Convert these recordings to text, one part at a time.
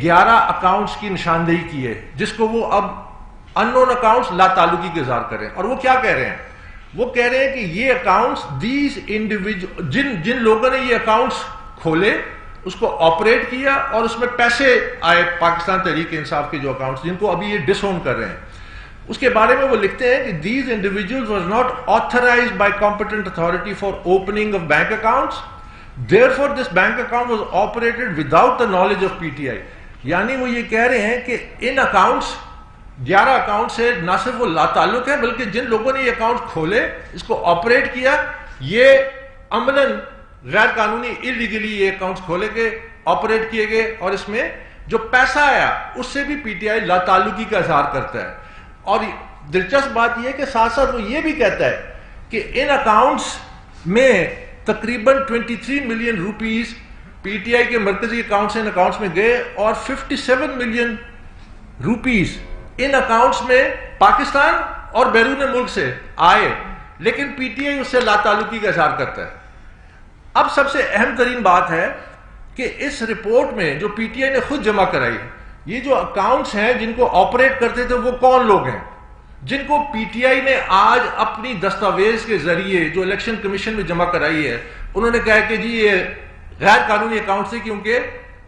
11 accounts کی نشاندہی کی ہے جس کو وہ اب انون اکاؤنٹس لا تعلقی کے اظہار کریں. اور وہ کیا کہہ رہے ہیں؟ وہ کہہ رہے ہیں کہ یہ اکاؤنٹس دیز انڈیویجول جن لوگوں نے یہ اکاؤنٹس کھولے اس کو آپریٹ کیا اور اس میں پیسے آئے پاکستان تحریک انصاف کے جو اکاؤنٹس جن کو ابھی یہ ڈس اون کر رہے ہیں اس کے بارے میں وہ لکھتے ہیں کہ these individuals was not authorised by competent authority for opening of bank accounts therefore this bank account was operated without the knowledge of PTI. یعنی وہ یہ کہہ رہے ہیں کہ ان اکاؤنٹس 11 اکاؤنٹ سے نہ صرف وہ لا تعلق ہے بلکہ جن لوگوں نے یہ اکاؤنٹ کھولے اس کو آپریٹ کیا یہ عملاً غیر قانونی illegally یہ اکاؤنٹس کھولے گئے آپریٹ کیے گئے اور اس میں جو پیسہ آیا اس سے بھی پی ٹی آئی لا تعلقی کا اظہار کرتا ہے. اور دلچسپ بات یہ ہے کہ ساتھ ساتھ وہ یہ بھی کہتا ہے کہ ان اکاؤنٹس میں تقریباً 23 ملین روپیز پی ٹی آئی کے مرکزی اکاؤنٹ سے ان اکاؤنٹس میں گئے اور 57 ملین روپیز ان اکاؤنٹس میں پاکستان اور بیرون ملک سے آئے لیکن پی ٹی آئی اس سے لا تعلقی کا اظہار کرتا ہے. اب سب سے اہم ترین بات ہے کہ اس رپورٹ میں جو پی ٹی آئی نے خود جمع کرائی یہ جو اکاؤنٹس ہیں جن کو آپریٹ کرتے تھے وہ کون لوگ ہیں جن کو پی ٹی آئی نے آج اپنی دستاویز کے ذریعے جو الیکشن کمیشن میں جمع کرائی ہے انہوں نے کہا کہ جی یہ غیر قانونی اکاؤنٹ سے کیونکہ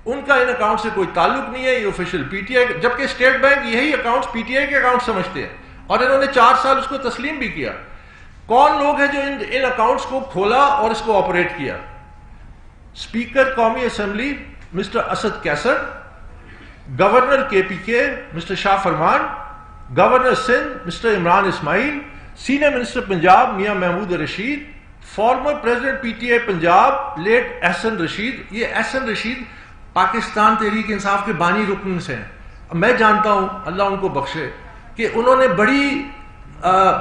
ان کا ان اکاؤنٹ سے کوئی تعلق نہیں ہے یہ آفیشیل پی ٹی آئی جبکہ اسٹیٹ بینک یہی اکاؤنٹس پی ٹی آئی کے اکاؤنٹ سمجھتے ہیں اور انہوں نے 4 سال اس کو تسلیم بھی کیا. کون لوگ ہیں جو ان اکاؤنٹس کو کھولا اور اس کو آپریٹ کیا؟ اسپیکر قومی اسمبلی مسٹر اسد کیسر, گورنر کے پی کے mister Shah Farman, governor Sindh mister Imran Ismail, senior minister Punjab Mian Mahmood Rasheed, former president P T I Punjab late Ahsan Rasheed. یہ احسن رشید پاکستان تحریک انصاف کے بانی رکن سے ہیں. میں جانتا ہوں اللہ ان کو بخشے کہ انہوں نے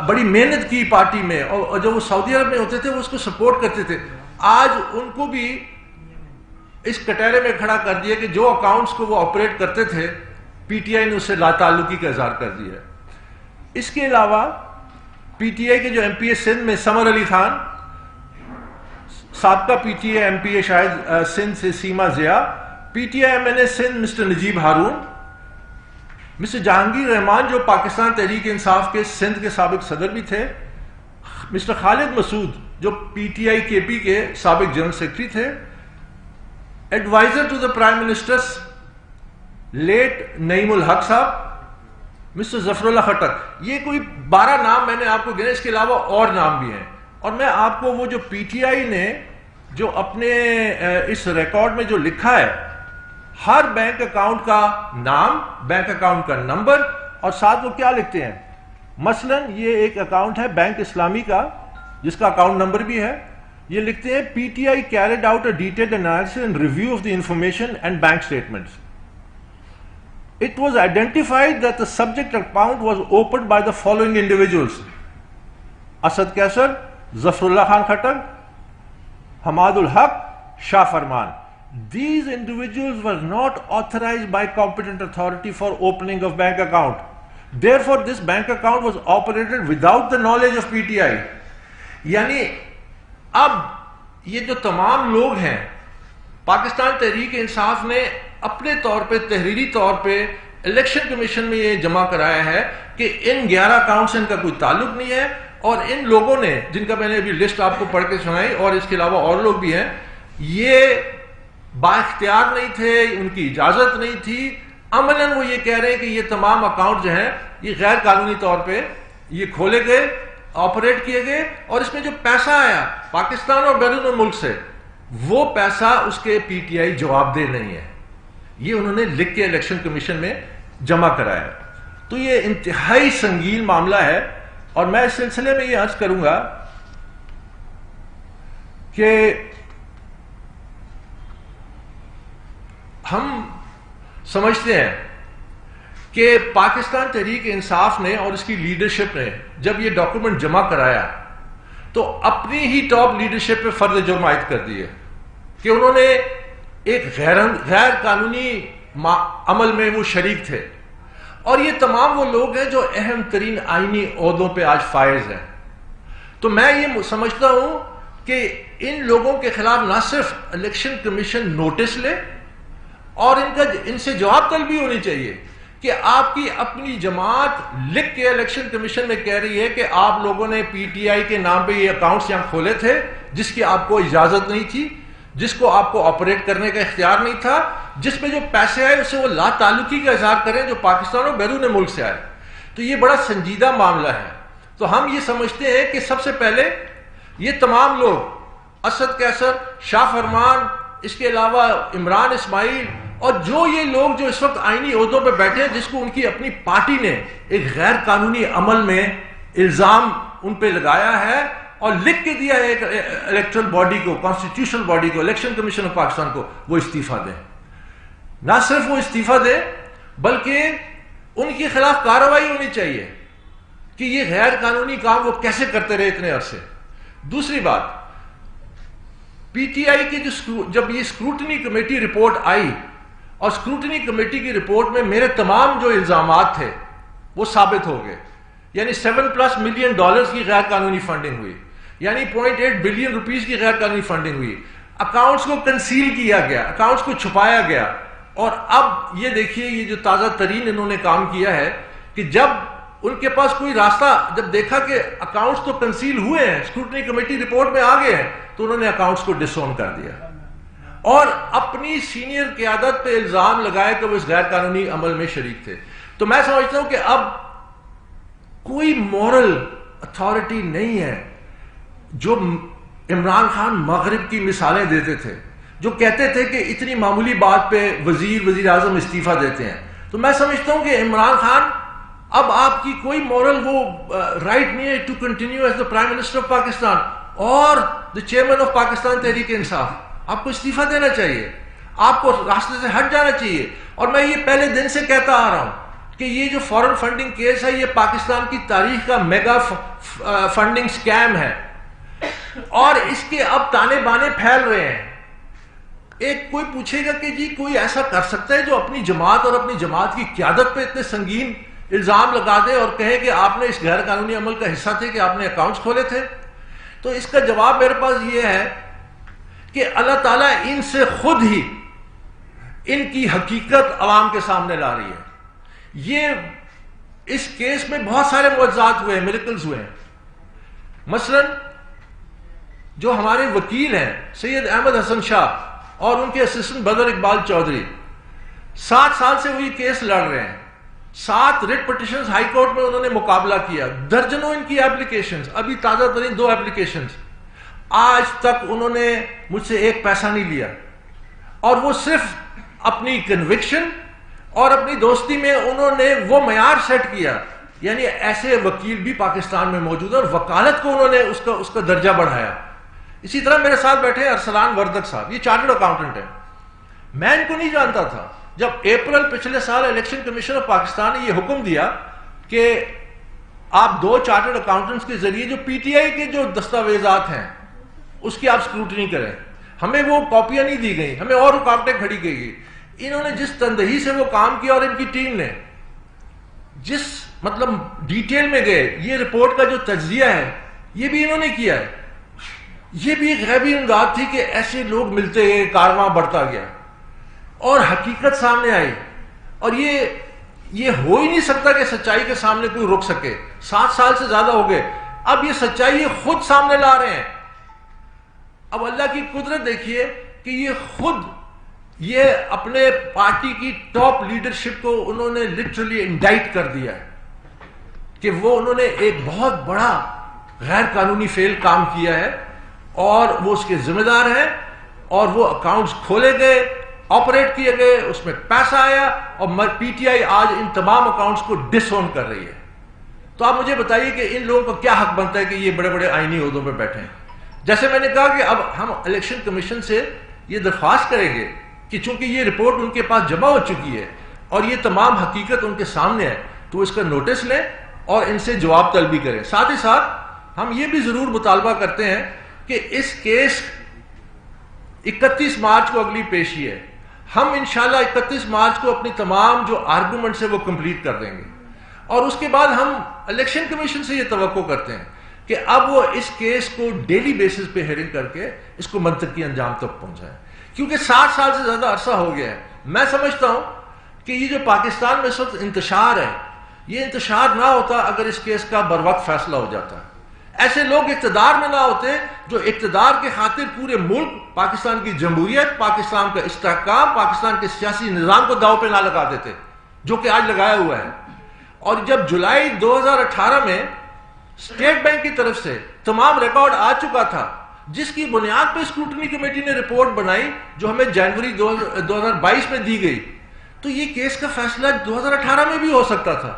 بڑی محنت کی پارٹی میں اور جو وہ سعودی عرب میں ہوتے تھے وہ اس کو سپورٹ کرتے تھے. آج ان کو بھی اس کٹہرے میں کھڑا کر دیا کہ جو اکاؤنٹس کو وہ آپریٹ کرتے تھے پی ٹی آئی نے اس سے لا تعلقی کا اظہار کر دیا ہے. اس کے علاوہ پی ٹی آئی کے جو ایم پی اے سندھ میں سمر علی خان, سابقہ پی ٹی آئی ایم پی اے شاید سندھ سے Seema Zia, P T I M N A Sindh mister Najeeb Haroon, mister Jahangir Rehman جو پاکستان تحریک انصاف کے سندھ کے سابق صدر بھی تھے, مسٹر خالد مسعود جو پی ٹی آئی کے پی کے سابق جنرل سیکرٹری تھے, adviser to the prime minister late Naeem ul Haq صاحب, مسٹر ظفر اللہ خٹک. یہ کوئی 12 نام میں نے آپ کو گنے, اس کے علاوہ اور نام بھی ہیں. اور میں آپ کو وہ جو پی ٹی آئی نے جو اپنے اس ریکارڈ میں جو لکھا ہے ہر بینک اکاؤنٹ کا نام, بینک اکاؤنٹ کا نمبر اور ساتھ وہ کیا لکھتے ہیں. مثلا یہ ایک اکاؤنٹ ہے بینک اسلامی کا جس کا اکاؤنٹ نمبر بھی ہے. یہ لکھتے ہیں پی T I carried out a detailed analysis and review of the information and bank statements. It was identified that the subject account was opened by the following individuals: Asad Kaisar, Zafrullah Khan Khattak, Hamadul Haq, Shah Farman. These individuals were not authorized by competent authority for opening of bank account. Therefore, this bank account was operated without the knowledge of PTI. یعنی اب یہ جو تمام لوگ ہیں پاکستان تحریک انصاف نے اپنے طور پہ تحریری طور پہ الیکشن کمیشن میں یہ جمع کرایا ہے کہ ان 11 اکاؤنٹ سے ان کا کوئی تعلق نہیں ہے اور ان لوگوں نے جن کا میں نے ابھی لسٹ آپ کو پڑھ کے سنائی اور اس کے علاوہ اور لوگ بھی ہیں یہ با اختیار نہیں تھے, ان کی اجازت نہیں تھی. عملاً وہ یہ کہہ رہے ہیں کہ یہ تمام اکاؤنٹ جو ہیں یہ غیر قانونی طور پہ یہ کھولے گئے, آپریٹ کیے گئے اور اس میں جو پیسہ آیا پاکستان اور بیرون ملک سے وہ پیسہ اس کے پی ٹی آئی جواب دہ نہیں ہے. یہ انہوں نے لکھ کے الیکشن کمیشن میں جمع کرایا. تو یہ انتہائی سنگین معاملہ ہے اور میں اس سلسلے میں یہ عرض کروں گا کہ ہم سمجھتے ہیں کہ پاکستان تحریک انصاف نے اور اس کی لیڈرشپ نے جب یہ ڈاکومنٹ جمع کرایا تو اپنی ہی ٹاپ لیڈرشپ پہ فرض جرم عائد کر دی ہے کہ انہوں نے ایک غیر قانونی عمل میں وہ شریک تھے. اور یہ تمام وہ لوگ ہیں جو اہم ترین آئینی عہدوں پہ آج فائز ہیں. تو میں یہ سمجھتا ہوں کہ ان لوگوں کے خلاف نہ صرف الیکشن کمیشن نوٹس لے اور ان سے جواب طلبی ہونی چاہیے کہ آپ کی اپنی جماعت لکھ کے الیکشن کمیشن میں کہہ رہی ہے کہ آپ لوگوں نے پی ٹی آئی کے نام پہ یہ اکاؤنٹس یہاں کھولے تھے جس کی آپ کو اجازت نہیں تھی، جس کو آپ کو آپریٹ کرنے کا اختیار نہیں تھا، جس میں جو پیسے آئے اسے وہ لا تعلقی کا اظہار کریں جو پاکستان اور بیرون ملک سے آئے. تو یہ بڑا سنجیدہ معاملہ ہے. تو ہم یہ سمجھتے ہیں کہ سب سے پہلے یہ تمام لوگ، اسد قیصر، شاہ فرمان، اس کے علاوہ عمران اسماعیل اور جو یہ لوگ جو اس وقت آئینی عہدوں پہ بیٹھے ہیں، جس کو ان کی اپنی پارٹی نے ایک غیر قانونی عمل میں الزام ان پہ لگایا ہے اور لکھ کے دیا ہے الیکٹرل باڈی کو، کانسٹیٹیوشنل باڈی کو، الیکشن کمیشن آف پاکستان کو، وہ استعفیٰ دیں. نہ صرف وہ استعفیٰ دیں بلکہ ان کے خلاف کارروائی ہونی چاہیے کہ یہ غیر قانونی کام وہ کیسے کرتے رہے اتنے عرصے. دوسری بات، پی ٹی آئی کی جب یہ اسکروٹنی کمیٹی رپورٹ آئی اور اسکروٹنی کمیٹی کی رپورٹ میں میرے تمام جو الزامات تھے وہ ثابت ہو گئے. یعنی 7+ ملین ڈالرز کی غیر قانونی فنڈنگ ہوئی، یعنی 0.8 بلین روپیز کی غیر قانونی فنڈنگ ہوئی. اکاؤنٹس کو کنسیل کیا گیا، اکاؤنٹس کو چھپایا گیا. اور اب یہ دیکھیے یہ جو تازہ ترین انہوں نے کام کیا ہے کہ جب ان کے پاس کوئی راستہ، جب دیکھا کہ اکاؤنٹس تو کنسیل ہوئے ہیں، اسکروٹنی کمیٹی رپورٹ میں آ گئے ہیں، تو انہوں نے اکاؤنٹس کو ڈس اون کر دیا اور اپنی سینئر قیادت پہ الزام لگائے کہ وہ اس غیر قانونی عمل میں شریک تھے. تو میں سمجھتا ہوں کہ اب کوئی مورل اتھارٹی نہیں ہے. جو عمران خان مغرب کی مثالیں دیتے تھے، جو کہتے تھے کہ اتنی معمولی بات پہ وزیر اعظم استعفیٰ دیتے ہیں، تو میں سمجھتا ہوں کہ عمران خان اب آپ کی کوئی مورل وہ رائٹ نہیں ہے to continue as the prime minister of Pakistan اور the chairman of Pakistan Tehreek Insaf. آپ کو استعفیٰ دینا چاہیے، آپ کو راستے سے ہٹ جانا چاہیے. اور میں یہ پہلے دن سے کہتا آ رہا ہوں کہ یہ جو فورن فنڈنگ کیس ہے یہ پاکستان کی تاریخ کا میگا فنڈنگ سکیم ہے اور اس کے اب تانے بانے پھیل رہے ہیں. ایک کوئی پوچھے گا کہ جی کوئی ایسا کر سکتا ہے جو اپنی جماعت اور اپنی جماعت کی قیادت پہ اتنے سنگین الزام لگا دے اور کہے کہ آپ نے اس غیر قانونی عمل کا حصہ تھے کہ آپ نے اکاؤنٹس کھولے تھے؟ تو اس کا جواب میرے پاس یہ ہے کہ اللہ تعالیٰ ان سے خود ہی ان کی حقیقت عوام کے سامنے لا رہی ہے. یہ اس کیس میں بہت سارے معجزات ہوئے ہیں، میریکلز ہوئے ہیں. مثلا جو ہمارے وکیل ہیں سید احمد حسن شاہ اور ان کے اسسٹنٹ بدر اقبال چودھری، 7 سال سے وہ یہ کیس لڑ رہے ہیں. 7 ریٹ پٹیشنز ہائی کورٹ میں انہوں نے مقابلہ کیا، درجنوں ان کی اپلیکیشنز، ابھی تازہ ترین 2 اپلیکیشنز. آج تک انہوں نے مجھ سے 1 پیسہ نہیں لیا اور وہ صرف اپنی کنوکشن اور اپنی دوستی میں انہوں نے وہ معیار سیٹ کیا. یعنی ایسے وکیل بھی پاکستان میں موجود ہیں اور وکالت کو انہوں نے اس کا درجہ بڑھایا. اسی طرح میرے ساتھ بیٹھے ارسلان وردک صاحب، یہ چارٹرڈ اکاؤنٹنٹ ہیں. میں ان کو نہیں جانتا تھا. جب اپریل پچھلے سال الیکشن کمیشن آف پاکستان نے یہ حکم دیا کہ آپ 2 چارٹرڈ اکاؤنٹنٹس کے ذریعے جو پی ٹی آئی کے جو دستاویزات ہیں اس کی آپ اسکروٹنی کریں، ہمیں وہ کاپیاں نہیں دی گئیں، ہمیں اور رکاوٹیں کھڑی گئی. انہوں نے جس تندہی سے وہ کام کیا اور ان کی ٹیم نے جس مطلب ڈیٹیل میں گئے، یہ رپورٹ کا جو تجزیہ ہے یہ بھی انہوں نے کیا ہے. یہ بھی ایک غیبی امداد تھی کہ ایسے لوگ ملتے گئے، کارواں بڑھتا گیا اور حقیقت سامنے آئی. اور یہ ہو ہی نہیں سکتا کہ سچائی کے سامنے کوئی رک سکے. 7 سال سے زیادہ ہو گئے، اب یہ سچائی خود سامنے لا رہے ہیں. اب اللہ کی قدرت دیکھیے کہ یہ خود یہ اپنے پارٹی کی ٹاپ لیڈرشپ کو انہوں نے لٹرلی انڈائٹ کر دیا ہے کہ وہ انہوں نے ایک بہت بڑا غیر قانونی فعل کام کیا ہے اور وہ اس کے ذمہ دار ہیں. اور وہ اکاؤنٹس کھولے گئے، آپریٹ کیے گئے، اس میں پیسہ آیا اور پی ٹی آئی آج ان تمام اکاؤنٹس کو ڈس اون کر رہی ہے. تو آپ مجھے بتائیے کہ ان لوگوں کو کیا حق بنتا ہے کہ یہ بڑے بڑے آئینی عہدوں پہ بیٹھے ہیں؟ جیسے میں نے کہا کہ اب ہم الیکشن کمیشن سے یہ درخواست کریں گے کہ چونکہ یہ رپورٹ ان کے پاس جمع ہو چکی ہے اور یہ تمام حقیقت ان کے سامنے ہے تو اس کا نوٹس لیں اور ان سے جواب طلبی کریں. ساتھ ہی ساتھ ہم یہ بھی ضرور مطالبہ کرتے ہیں کہ اس کیس 31 مارچ کو اگلی پیشی ہے. ہم انشاءاللہ 31 مارچ کو اپنی تمام جو آرگومنٹس ہیں وہ کمپلیٹ کر دیں گے اور اس کے بعد ہم الیکشن کمیشن سے یہ توقع کرتے ہیں کہ اب وہ اس کیس کو ڈیلی بیسس پہ ہیئرنگ کر کے اس کو منطقی انجام تک پہنچائیں. کیونکہ 7 سال سے زیادہ عرصہ ہو گیا ہے. میں سمجھتا ہوں کہ یہ جو پاکستان میں اس وقت انتشار ہے، یہ انتشار نہ ہوتا اگر اس کیس کا بر وقت فیصلہ ہو جاتا. ایسے لوگ اقتدار میں نہ ہوتے جو اقتدار کے خاطر پورے ملک، پاکستان کی جمہوریت، پاکستان کا استحکام، پاکستان کے سیاسی نظام کو داؤ پہ نہ لگا دیتے، جو کہ آج لگایا ہوا ہے. اور جب جولائی 2018 میں اسٹیٹ بینک کی طرف سے تمام ریکارڈ آ چکا تھا، جس کی بنیاد پہ اسکروٹنی کمیٹی نے رپورٹ بنائی جو ہمیں جنوری 2022 میں دی گئی، تو یہ کیس کا فیصلہ 2018 میں بھی ہو سکتا تھا،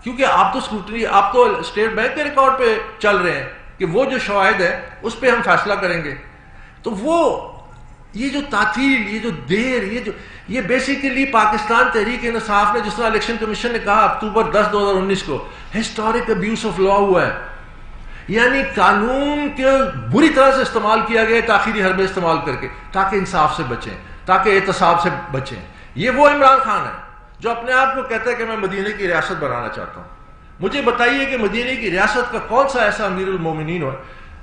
کیونکہ آپ تو اسکروٹنی، آپ تو اسٹیٹ بینک کے ریکارڈ پہ چل رہے ہیں کہ وہ جو شواہد ہے اس پہ ہم فیصلہ کریں گے. تو وہ یہ جو تعطیل، یہ جو دیر، یہ بیسیکلی پاکستان تحریک انصاف نے، جس طرح الیکشن کمیشن نے کہا اکتوبر 10 2019 کو، ہسٹورک ابیوز آف لا ہوا ہے. یعنی قانون کے بری طرح سے استعمال کیا گیا تاخیری حربے استعمال کر کے، تاکہ انصاف سے بچیں، تاکہ احتساب سے بچیں. یہ وہ عمران خان ہے جو اپنے آپ کو کہتا ہے کہ میں مدینہ کی ریاست بنانا چاہتا ہوں. مجھے بتائیے کہ مدینہ کی ریاست کا کون سا ایسا امیر المومنین ہو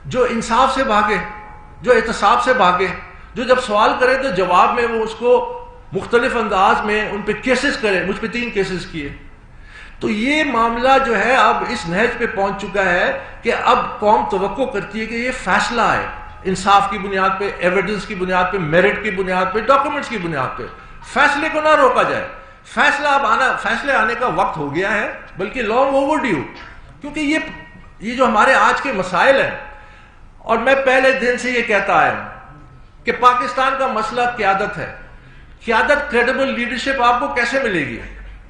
جو انصاف سے بھاگے، جو احتساب سے بھاگے، جو جب سوال کرے تو جواب میں وہ اس کو مختلف انداز میں ان پہ کیسز کرے. مجھ پہ 3 کیسز کیے. تو یہ معاملہ جو ہے اب اس نہج پہ پہنچ چکا ہے کہ اب قوم توقع کرتی ہے کہ یہ فیصلہ ہے انصاف کی بنیاد پہ، ایویڈنس کی بنیاد پہ، میرٹ کی بنیاد پہ، ڈاکومنٹس کی بنیاد پہ. فیصلے کو نہ روکا جائے. فیصلے آنے کا وقت ہو گیا ہے، بلکہ لانگ اوور ڈیو، کیونکہ یہ جو ہمارے آج کے مسائل ہیں، اور میں پہلے دن سے یہ کہتا آیا ہوں کہ پاکستان کا مسئلہ قیادت ہے. قیادت، کریڈیبل لیڈرشپ آپ کو کیسے ملے گی؟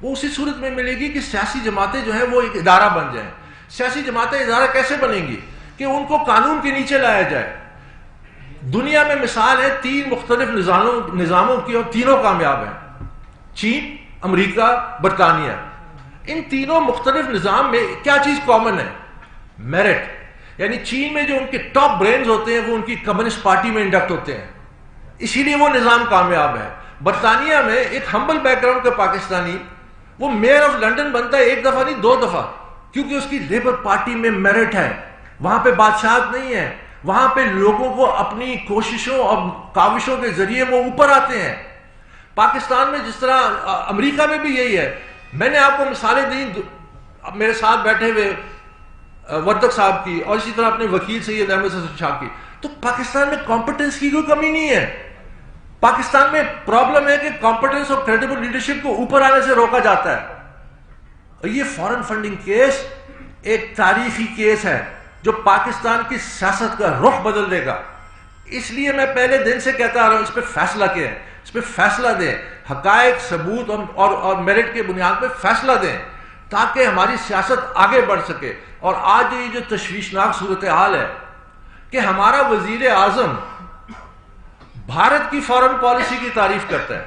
وہ اسی صورت میں ملے گی کہ سیاسی جماعتیں جو ہیں وہ ایک ادارہ بن جائیں. سیاسی جماعتیں ادارہ کیسے بنیں گی؟ کہ ان کو قانون کے نیچے لایا جائے. دنیا میں مثال ہے 3 مختلف نظاموں کی، اور تینوں کامیاب ہیں: چین، امریکہ، برطانیہ. ان تینوں مختلف نظام میں کیا چیز کامن ہے؟ میرٹ. یعنی چین میں جو ان کے ٹاپ برینز ہوتے ہیں وہ ان کی کمیونسٹ پارٹی میں انڈکٹ ہوتے ہیں، اسی لیے وہ نظام کامیاب ہے. برطانیہ میں ایک ہمبل بیک گراؤنڈ کا پاکستانی وہ میئر آف لنڈن بنتا ہے 1 دفعہ نہیں 2 دفعہ، کیونکہ اس کی لیبر پارٹی میں میرٹ ہے. وہاں پہ بادشاہت نہیں ہے، وہاں پہ لوگوں کو اپنی کوششوں اور کاوشوں کے ذریعے وہ اوپر آتے ہیں. پاکستان میں جس طرح، امریکہ میں بھی یہی ہے. میں نے آپ کو مثالیں دی میرے ساتھ بیٹھے ہوئے وردک صاحب کی، اور اسی طرح اپنے وکیل سید احمد حسن شاہ کی. تو پاکستان میں کمپٹنس کی کوئی کمی نہیں ہے. پاکستان میں پرابلم ہے کہ کمپٹنس اور کریڈیبل لیڈرشپ کو اوپر آنے سے روکا جاتا ہے. اور یہ فارن فنڈنگ کیس ایک تاریخی کیس ہے جو پاکستان کی سیاست کا رخ بدل دے گا. اس لیے میں پہلے دن سے کہتا آ رہا ہوں اس پہ فیصلہ کیا ہے، اس پہ فیصلہ دیں، حقائق، ثبوت اور میرٹ کے بنیاد پہ فیصلہ دیں تاکہ ہماری سیاست آگے بڑھ سکے. اور آج یہ جو تشویشناک صورتحال ہے کہ ہمارا وزیر اعظم بھارت کی فارن پالیسی کی تعریف کرتا ہے.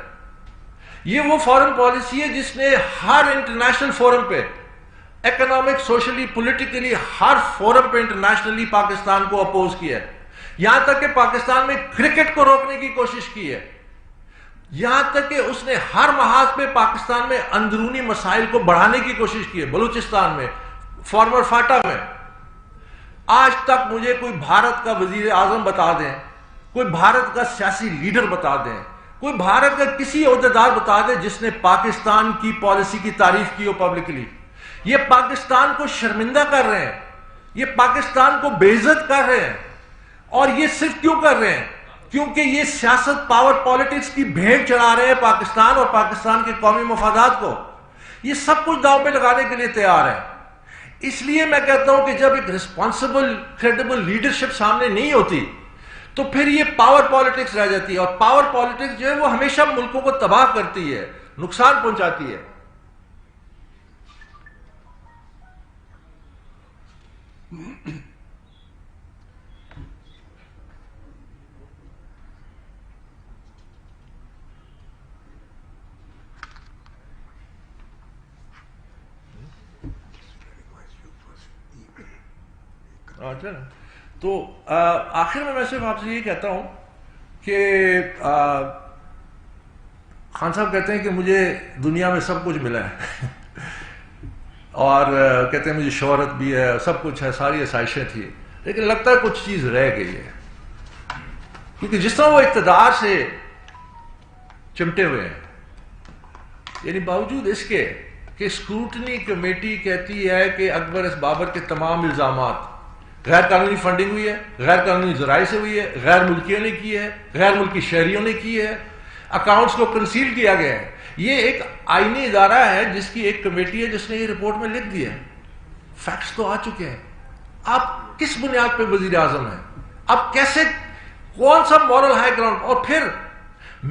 یہ وہ فارن پالیسی ہے جس نے ہر انٹرنیشنل فورم پہ، اکنامک، سوشلی، پولیٹیکلی، ہر فورم پہ انٹرنیشنلی پاکستان کو اپوز کیا ہے. یہاں تک کہ پاکستان میں کرکٹ کو روکنے کی کوشش کی ہے. یہاں تک کہ اس نے ہر محاذ پہ پاکستان میں اندرونی مسائل کو بڑھانے کی کوشش کی ہے. بلوچستان میں، فارمر فاٹا میں. آج تک مجھے کوئی بھارت کا وزیر اعظم بتا دیں، کوئی بھارت کا سیاسی لیڈر بتا دیں، کوئی بھارت کا کسی عہدیدار بتا دے جس نے پاکستان کی پالیسی کی تعریف کی ہو پبلکلی. یہ پاکستان کو شرمندہ کر رہے ہیں، یہ پاکستان کو بے عزت کر رہے ہیں. اور یہ صرف کیوں کر رہے ہیں؟ کیونکہ یہ سیاست، پاور پالیٹکس کی بھیٹ چڑھا رہے ہیں پاکستان اور پاکستان کے قومی مفادات کو. یہ سب کچھ داؤ پہ لگانے کے لیے تیار ہے. اس لیے میں کہتا ہوں کہ جب ایک رسپانسبل، کریڈیبل لیڈرشپ سامنے نہیں ہوتی تو پھر یہ پاور پالیٹکس رہ جاتی ہے. اور پاور پالیٹکس جو ہے وہ ہمیشہ ملکوں کو تباہ کرتی ہے، نقصان پہنچاتی ہے. تو آخر میں صرف آپ سے یہ کہتا ہوں کہ خان صاحب کہتے ہیں کہ مجھے دنیا میں سب کچھ ملا ہے اور کہتے ہیں مجھے شہرت بھی ہے، سب کچھ ہے، ساری آسائشیں تھی، لیکن لگتا ہے کچھ چیز رہ گئی ہے. کیونکہ جس طرح وہ اقتدار سے چمٹے ہوئے ہیں، یعنی باوجود اس کے کہ اسکروٹنی کمیٹی کہتی ہے کہ اکبر اس بابر کے تمام الزامات غیر قانونی فنڈنگ ہوئی ہے، غیر قانونی ذرائع سے ہوئی ہے، غیر ملکیوں نے کی ہے، غیر ملکی شہریوں نے کی ہے، اکاؤنٹس کو کنسیل کیا گیا ہے. یہ ایک آئینی ادارہ ہے جس کی ایک کمیٹی ہے جس نے یہ رپورٹ میں لکھ دیا ہے. فیکٹس تو آ چکے ہیں. آپ کس بنیاد پہ وزیر اعظم ہیں؟ آپ کیسے، کون سا مورل ہائی گراؤنڈ؟ اور پھر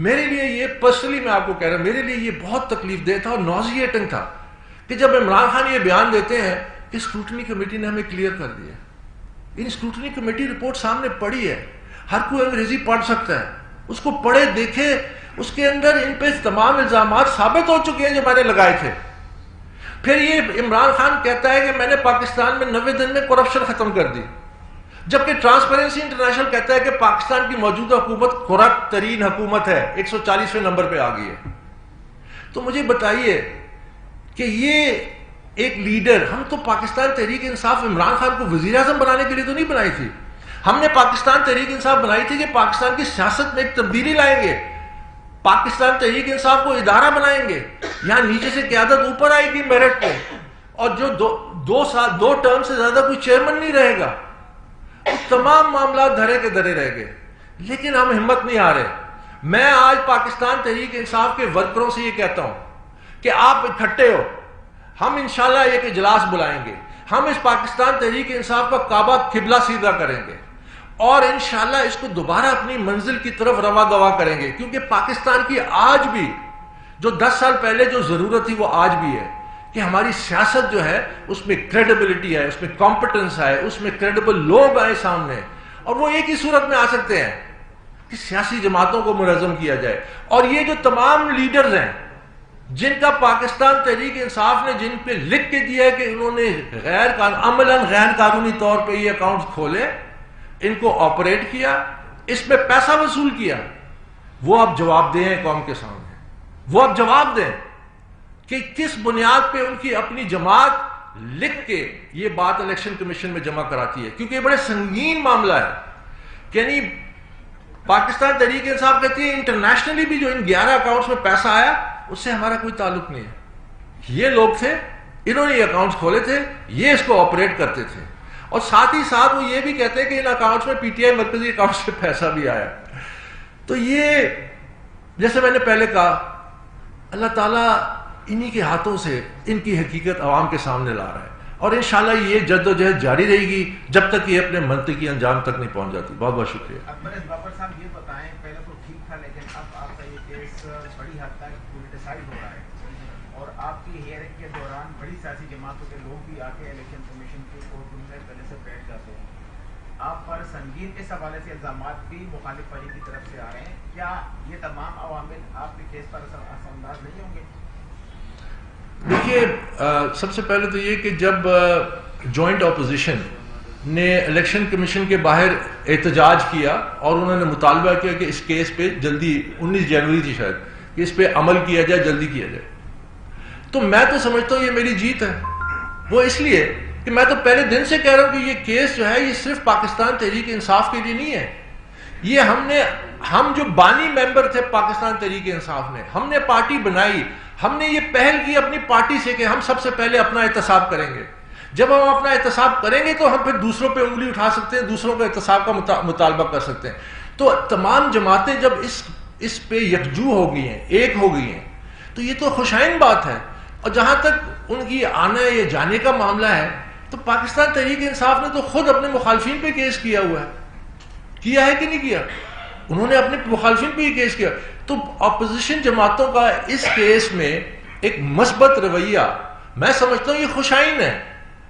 میرے لیے یہ پرسنلی میں آپ کو کہہ رہا ہوں، میرے لیے یہ بہت تکلیف دہ تھا اور نوزیٹنگ تھا کہ جب عمران خان یہ بیان دیتے ہیں کہ اسکروٹنی کمیٹی نے ہمیں کلیئر کر دیا. ان اسکروٹنی کمیٹی رپورٹ سامنے پڑھی ہے، ہر کوئی انگریزی پڑھ سکتا ہے، اس کو پڑھے دیکھے، اس کے اندر ان پہ تمام الزامات ثابت ہو چکے ہیں جو میں نے لگائے تھے. پھر یہ عمران خان کہتا ہے کہ میں نے پاکستان میں 90 دن میں کرپشن ختم کر دی، جبکہ ٹرانسپیرنسی انٹرنیشنل کہتا ہے کہ پاکستان کی موجودہ حکومت کرپٹ ترین حکومت ہے، 140ویں نمبر پہ آ گئی ہے. تو مجھے بتائیے کہ یہ ایک لیڈر، ہم تو پاکستان تحریک انصاف عمران خان کو وزیر اعظم بنانے کے لیے تو نہیں بنائی تھی. ہم نے پاکستان تحریک انصاف بنائی تھی کہ پاکستان کی سیاست میں ایک تبدیلی لائیں گے، پاکستان تحریک انصاف کو ادارہ بنائیں گے، یہاں نیچے سے قیادت اوپر آئے گی میرٹ پہ، اور جو دو ٹرم سے زیادہ کوئی چیئرمین نہیں رہے گا. تمام معاملات دھرے کے دھرے رہ گئے، لیکن ہم ہمت نہیں آ رہے. میں آج پاکستان تحریک انصاف کے ورکروں سے یہ کہتا ہوں کہ آپ اکٹھے ہو، ہم انشاءاللہ ایک اجلاس بلائیں گے، ہم اس پاکستان تحریک انصاف کا کعبہ قبلہ سیدھا کریں گے اور انشاءاللہ اس کو دوبارہ اپنی منزل کی طرف رواں دوا کریں گے. کیونکہ پاکستان کی آج بھی جو 10 سال پہلے جو ضرورت تھی وہ آج بھی ہے کہ ہماری سیاست جو ہے اس میں کریڈیبلٹی ہے، اس میں کمپٹنس ہے، اس میں کریڈیبل لوگ آئے سامنے. اور وہ ایک ہی صورت میں آ سکتے ہیں کہ سیاسی جماعتوں کو منظم کیا جائے. اور یہ جو تمام لیڈرز ہیں جن کا پاکستان تحریک انصاف نے جن پہ لکھ کے دیا ہے کہ انہوں نے عملاً غیر قانونی طور پہ یہ اکاؤنٹس کھولے، ان کو آپریٹ کیا، اس پہ پیسہ وصول کیا، وہ اب جواب دیں قوم کے سامنے. وہ اب جواب دیں کہ کس بنیاد پہ ان کی اپنی جماعت لکھ کے یہ بات الیکشن کمیشن میں جمع کراتی ہے. کیونکہ یہ بڑے سنگین معاملہ ہے. یعنی پاکستان تحریک انصاف کہتی ہے انٹرنیشنلی بھی جو ان 11 اکاؤنٹس میں پیسہ آیا اس سے ہمارا کوئی تعلق نہیں ہے. یہ لوگ تھے، انہوں نے یہ اکاؤنٹس کھولے تھے، یہ اس کو آپریٹ کرتے تھے. اور ساتھ ہی ساتھ وہ یہ بھی کہتے ہیں کہ ان اکاؤنٹس میں پی ٹی آئی مرکزی اکاؤنٹ سے پیسہ بھی آیا. تو یہ جیسے میں نے پہلے کہا، اللہ تعالیٰ انہی کے ہاتھوں سے ان کی حقیقت عوام کے سامنے لا رہا ہے. اور انشاءاللہ یہ جد و جہد جاری رہے گی جب تک یہ اپنے منطقی انجام تک نہیں پہنچ جاتی. بہت بہت شکریہ. اکبر بابر صاحب یہ بتائیں، پہلے تو ٹھیک تھا لیکن اب آپ کا یہ کیس بڑی حد تک پولیٹیسائز ہو رہا ہے اور آپ کی ہیئرنگ کے دوران بڑی سیاسی جماعتوں کے لوگ بھی آ کے الیکشن کمیشن کے کورٹ روم میں پہلے سے بیٹھ جاتے ہیں. آپ پر سنگین اس حوالے سے الزامات بھی مخالف فریق کی طرف سے آ رہے ہیں. کیا یہ تمام عوامل آپ کے کیس پر اثر انداز نہیں ہوں گے؟ دیکھیے، سب سے پہلے تو یہ کہ جب جوائنٹ اپوزیشن نے الیکشن کمیشن کے باہر احتجاج کیا اور انہوں نے مطالبہ کیا کہ اس کیس پہ جلدی 19 جنوری تھی شاید کہ اس پہ عمل کیا جائے، جلدی کیا جائے، تو میں تو سمجھتا ہوں یہ میری جیت ہے. وہ اس لیے کہ میں تو پہلے دن سے کہہ رہا ہوں کہ یہ کیس جو ہے یہ صرف پاکستان تحریک انصاف کے لیے نہیں ہے. یہ ہم جو بانی ممبر تھے پاکستان تحریک انصاف نے، ہم نے پارٹی بنائی، ہم نے یہ پہل کی اپنی پارٹی سے کہ ہم سب سے پہلے اپنا احتساب کریں گے. جب ہم اپنا احتساب کریں گے تو ہم پھر دوسروں پہ انگلی اٹھا سکتے ہیں، دوسروں کا احتساب کا مطالبہ کر سکتے ہیں. تو تمام جماعتیں جب اس پہ یکجو ہو گئی ہیں، ایک ہو گئی ہیں، تو یہ تو خوشائن بات ہے. اور جہاں تک ان کی آنے یا جانے کا معاملہ ہے تو پاکستان تحریک انصاف نے تو خود اپنے مخالفین پہ کیس کیا ہوا ہے. کیا ہے کہ نہیں کیا؟ انہوں نے اپنے مخالفین پہ ہی کیس کیا. تو اپوزیشن جماعتوں کا اس کیس میں ایک مثبت رویہ میں سمجھتا ہوں یہ خوشائن ہے.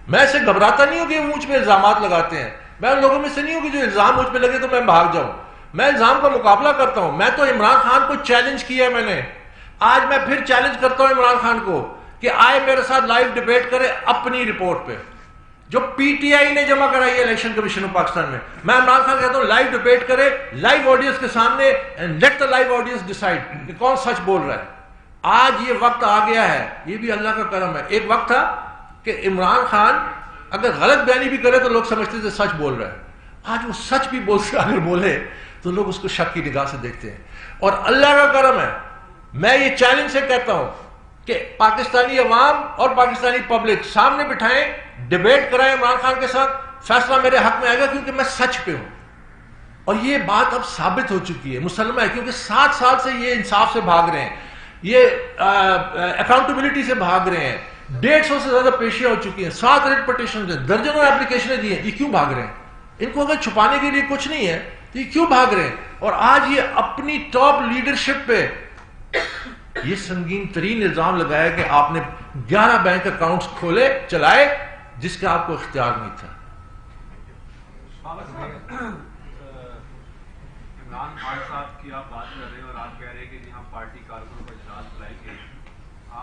میں اسے گھبراتا نہیں ہوں کہ وہ مجھ پہ الزامات لگاتے ہیں. میں ان لوگوں میں سے نہیں ہوں کہ جو الزام مجھ پہ لگے تو میں بھاگ جاؤں. میں الزام کا مقابلہ کرتا ہوں. میں تو عمران خان کو چیلنج کیا ہے. میں نے آج میں پھر چیلنج کرتا ہوں عمران خان کو کہ آئے میرے ساتھ لائیو ڈیبیٹ کرے اپنی رپورٹ پہ جو پی ٹی آئی نے جمع کرائی ہے الیکشن کمیشن آف پاکستان میں. میں عمران خان کہتا ہوں لائیو ڈیبیٹ کرے لائیو آڈینس کے سامنے and let the live audience decide کہ کون سچ بول رہا ہے. آج یہ وقت آ گیا ہے، یہ بھی اللہ کا کرم ہے. ایک وقت تھا کہ عمران خان اگر غلط بیانی بھی کرے تو لوگ سمجھتے تھے سچ بول رہا ہے. آج وہ سچ بھی اگر بولے تو لوگ اس کو شک کی نگاہ سے دیکھتے ہیں. اور اللہ کا کرم ہے، میں یہ چیلنج سے کہتا ہوں کہ پاکستانی عوام اور پاکستانی پبلک سامنے بٹھائیں, ڈیبیٹ کرائیں عمران خان کے ساتھ, فیصلہ میرے حق میں آئے گا کیونکہ میں سچ پہ ہوں. اور یہ بات اب ثابت ہو چکی ہے, مسلمہ ہے, کیونکہ 7 سال سے یہ انصاف سے بھاگ رہے ہیں, یہ اکاؤنٹیبلٹی سے بھاگ رہے ہیں. 150 سے زیادہ پیشیاں ہو چکی ہیں, 7 ریٹ پٹیشن ہیں, درجنوں اپلیکیشنیں دی ہیں. یہ کیوں بھاگ رہے ہیں؟ ان کو اگر چھپانے کے لیے کچھ نہیں ہے تو یہ کیوں بھاگ رہے ہیں؟ اور آج یہ اپنی ٹاپ لیڈرشپ پہ یہ سنگین ترین الزام لگایا کہ آپ نے 11 بینک اکاؤنٹس کھولے, چلائے, جس کا آپ کو اختیار نہیں تھا. عمران خان صاحب کی آپ بات کر رہے ہیں اور آپ کہہ رہے ہیں کہ جی ہم پارٹی کارکنوں کا اجلاس بلائیں گے.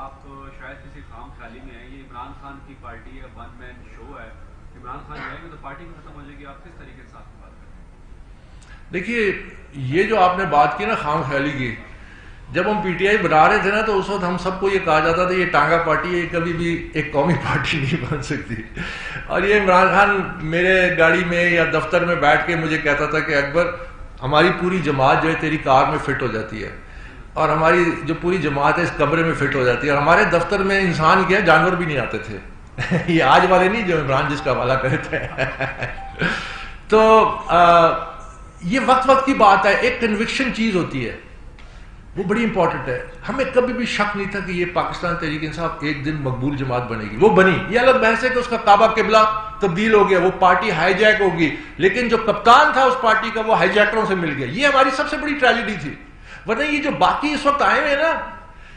آپ شاید کسی خام خیالی میں ہیں. یہ عمران خان کی پارٹی ہے, 1 مین شو ہے. عمران خان جائیں گے تو پارٹی ختم ہو جائے گی. آپ کس طریقے سے آپ کی بات کریں گے؟ دیکھیے, یہ جو آپ نے بات کی نا خام خیالی کی, جب ہم پی ٹی آئی بنا رہے تھے نا تو اس وقت ہم سب کو یہ کہا جاتا تھا یہ ٹانگا پارٹی ہے, یہ کبھی بھی ایک قومی پارٹی نہیں بن سکتی. اور یہ عمران خان میرے گاڑی میں یا دفتر میں بیٹھ کے مجھے کہتا تھا کہ اکبر ہماری پوری جماعت جو ہے تیری کار میں فٹ ہو جاتی ہے, اور ہماری جو پوری جماعت ہے اس کمرے میں فٹ ہو جاتی ہے. اور ہمارے دفتر میں انسان کیا, جانور بھی نہیں آتے تھے. یہ آج والے نہیں جو عمران جس کا حوالہ کرے تھے. تو یہ وقت وقت کی بات ہے, ایک کنوکشن چیز ہوتی ہے, وہ بڑی امپورٹنٹ ہے. ہمیں کبھی بھی شک نہیں تھا کہ یہ پاکستان تحریک انصاف ایک دن مقبول جماعت بنے گی. وہ بنی, یہ الگ بحث ہے کہ اس کا کعبہ قبلہ تبدیل ہو گیا, وہ پارٹی ہائی جیک ہوگی, لیکن جو کپتان تھا اس پارٹی کا وہ ہائی جیکروں سے مل گیا. یہ ہماری سب سے بڑی ٹریجڈی تھی. ورنہ یہ جو باقی اس وقت آئے ہوئے ہیں نا,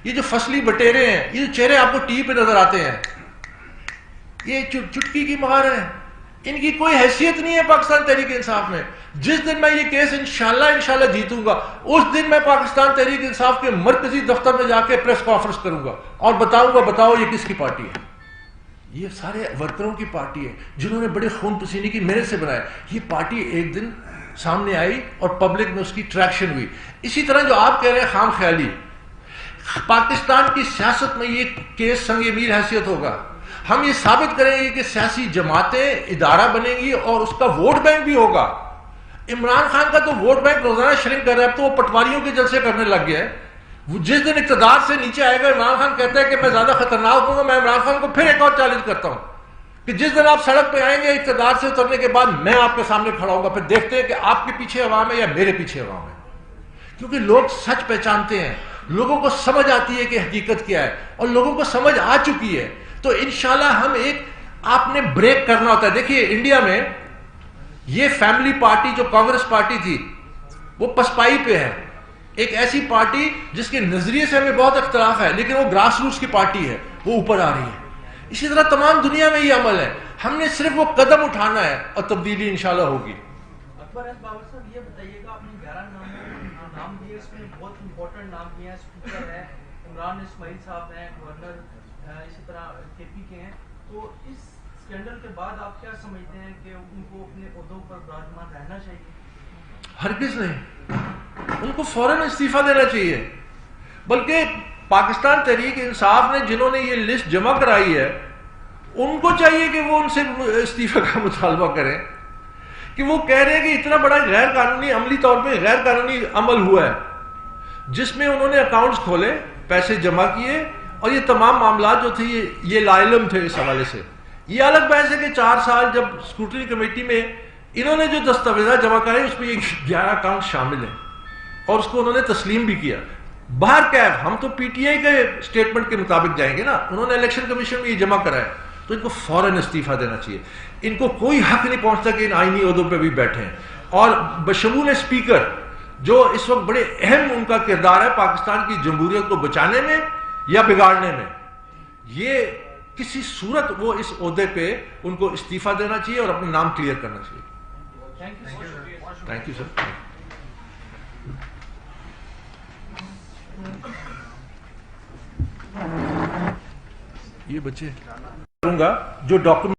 یہ جو فصلی بٹیرے ہیں, یہ جو چہرے آپ کو ٹی وی پہ نظر آتے ہیں, یہ چٹکی کی مہار ہیں. ان کی کوئی حیثیت نہیں ہے پاکستان تحریک انصاف میں. جس دن میں یہ کیس انشاءاللہ جیتوں گا, اس دن میں پاکستان تحریک انصاف کے مرکزی دفتر میں جا کے پریس کانفرنس کروں گا اور بتاؤں گا, بتاؤ یہ کس کی پارٹی ہے. یہ سارے ورکروں کی پارٹی ہے جنہوں نے بڑے خون پسینے کی محنت سے بنایا. یہ پارٹی ایک دن سامنے آئی اور پبلک میں اس کی ٹریکشن ہوئی. اسی طرح جو آپ کہہ رہے ہیں خام خیالی, پاکستان کی سیاست میں یہ کیس سنگ میل حیثیت ہوگا. ہم یہ ثابت کریں گے کہ سیاسی جماعتیں ادارہ بنیں گی اور اس کا ووٹ بینک بھی ہوگا. عمران خان کا تو ووٹ بینک روزانہ شرنک کر رہا ہے, اب تو وہ پٹواریوں کے جلسے کرنے لگ گیا ہے. وہ جس دن اقتدار سے نیچے آئے گا, عمران خان کہتا ہے کہ میں زیادہ خطرناک ہوں گا, میں عمران خان کو پھر ایک اور چیلنج کرتا ہوں کہ جس دن آپ سڑک پہ آئیں گے اقتدار سے اترنے کے بعد, میں آپ کے سامنے کھڑا ہوں گا, پھر دیکھتے ہیں کہ آپ کے پیچھے عوام ہے یا میرے پیچھے عوام ہے. کیونکہ لوگ سچ پہچانتے ہیں, لوگوں کو سمجھ آتی ہے کہ حقیقت کیا ہے, اور لوگوں کو سمجھ آ چکی ہے. تو انشاءاللہ ہم ایک, آپ نے بریک کرنا ہوتا ہے. دیکھیے انڈیا میں یہ فیملی پارٹی جو کانگریس پارٹی تھی وہ پسپائی پہ ہے, ایک ایسی پارٹی جس کے نظریے سے ہمیں بہت اختلاف ہے, لیکن وہ گراس روٹس کی پارٹی ہے, وہ اوپر آ رہی ہے. اسی طرح تمام دنیا میں یہ عمل ہے, ہم نے صرف وہ قدم اٹھانا ہے اور تبدیلی انشاءاللہ ہوگی. اکبر بابر صاحب یہ بتائیے گا, آپ نے 11 نام دیے, اس میں بہت امپورٹنٹ نام کیا ہے. اسپیکر ہے عمران اسماعیل صاحب ہیں, گورنر اسی طرح کے پی کے ہیں. تو اس اسکینڈل کے بعد آپ کیا سمجھتے ہیں کہ ان کو اپنے عہدوں پر براجمان رہنا چاہیے؟ ہرگز نہیں, ان کو فوراً استعفیٰ دینا چاہیے. بلکہ پاکستان تحریک انصاف نے جنہوں نے یہ لسٹ جمع کرائی ہے, ان کو چاہیے کہ وہ ان سے استعفیٰ کا مطالبہ کریں, کہ وہ کہہ رہے ہیں کہ اتنا بڑا غیر قانونی, عملی طور پہ غیر قانونی عمل ہوا ہے جس میں انہوں نے اکاؤنٹس کھولے, پیسے جمع کیے, اور یہ تمام معاملات جو تھے یہ لاعلم تھے اس حوالے سے. یہ الگ بحث ہے کہ 4 سال جب اسکروٹنی کمیٹی میں انہوں نے جو دستاویزات جمع کرائے اس میں یہ 11 اکاؤنٹ شامل ہیں, اور اس کو انہوں نے تسلیم بھی کیا. باہر کیف ہم تو پی ٹی آئی کے اسٹیٹمنٹ کے مطابق جائیں گے نا, انہوں نے الیکشن کمیشن میں یہ جمع کرایا, تو ان کو فوراً استعفیٰ دینا چاہیے. ان کو کوئی حق نہیں پہنچتا کہ ان آئینی عہدوں پہ بھی بیٹھے ہیں. اور بشمول اسپیکر جو اس وقت بڑے اہم ان کا کردار ہے پاکستان کی جمہوریت کو بچانے میں یا بگاڑنے میں, یہ کسی صورت وہ اس عہدے پہ ان کو استعفیٰ دینا چاہیے اور اپنا نام کلیئر کرنا چاہیے. Thank you sir. یہ بچے کروں گا جو ڈاکومنٹ